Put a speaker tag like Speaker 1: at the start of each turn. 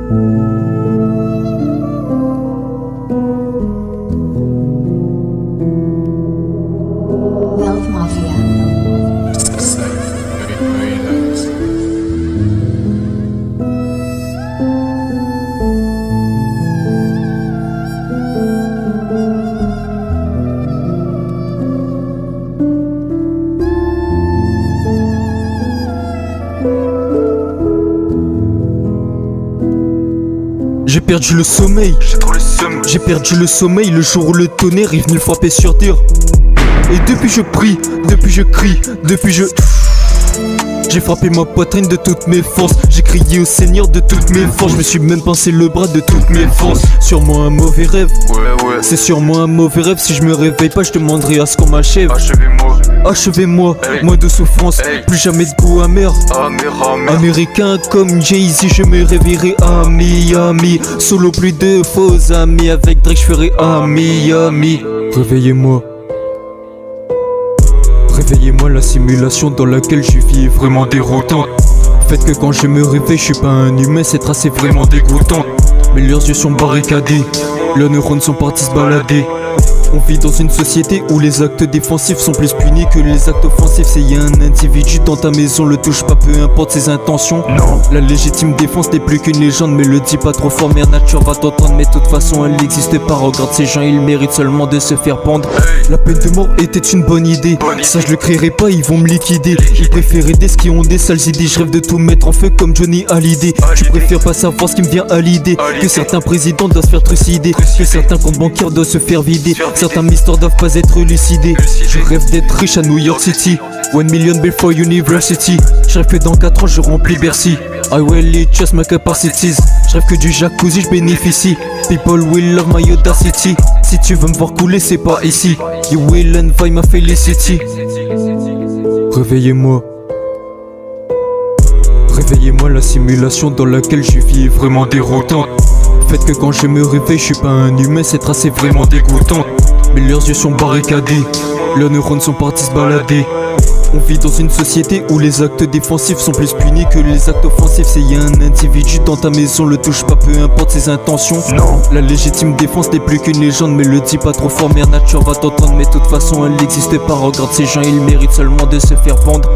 Speaker 1: Wealth Mafia.
Speaker 2: J'ai perdu le sommeil, j'ai perdu le sommeil le jour où le tonnerre est venu frapper sur terre. Et depuis je prie, depuis je crie, depuis je... J'ai frappé ma poitrine de toutes mes forces. J'ai crié au Seigneur de toutes mes forces. Je me suis même pincé le bras de toutes mes forces. Sûrement un mauvais rêve, c'est sûrement un mauvais rêve. Si je me réveille pas je demanderai à ce qu'on m'achève. Achevez-moi, moins de souffrance, plus jamais de goût amer. Américain comme Jay-Z, je me réveillerai à Miami. Solo, plus de faux amis, avec Drake je ferai à Miami. Réveillez-moi. Réveillez-moi, la simulation dans laquelle je vis est vraiment déroutante. Faites que quand je me réveille, je suis pas un humain, cette race est vraiment dégoûtante. Mais leurs yeux sont barricadés, leurs neurones sont partis se balader. On vit dans une société où les actes défensifs sont plus punis que les actes offensifs. C'est y a un individu dans ta maison, le touche pas, peu importe ses intentions. Non. La légitime défense n'est plus qu'une légende, mais le dis pas trop fort, mère nature va t'entendre. Mais de toute façon elle n'existe pas, regarde ces gens, ils méritent seulement de se faire pendre. La peine de mort était une bonne idée, ça je le créerai pas, ils vont me liquider. Ils préfèrent aider ceux qui ont des sales idées, je rêve de tout mettre en feu comme Johnny Hallyday. Tu préfères pas savoir ce qui me vient à l'idée, que certains présidents doivent se faire trucider, que certains comptes bancaires doivent se faire vider, certains mystères doivent pas être élucidés. Je rêve d'être riche à New York City, 1 million before university. Je rêve que dans 4 ans je remplis Bercy, I will just my capacities. Je rêve que du jacuzzi je bénéficie, people will love my audacity. Si tu veux me voir couler c'est pas ici, you will envy my felicity. Réveillez-moi. Réveillez-moi, la simulation dans laquelle je vis est vraiment déroutante. Faites que quand je me réveille, je suis pas un humain, cette race est vraiment dégoûtante. Mais leurs yeux sont barricadés, leurs neurones sont partis se balader. On vit dans une société où les actes défensifs sont plus punis que les actes offensifs. C'est y a un individu dans ta maison, le touche pas, peu importe ses intentions. Non. La légitime défense n'est plus qu'une légende, mais le dis pas trop fort, mère nature va t'entendre. Mais de toute façon elle n'existe pas, regarde ces gens, ils méritent seulement de se faire pendre.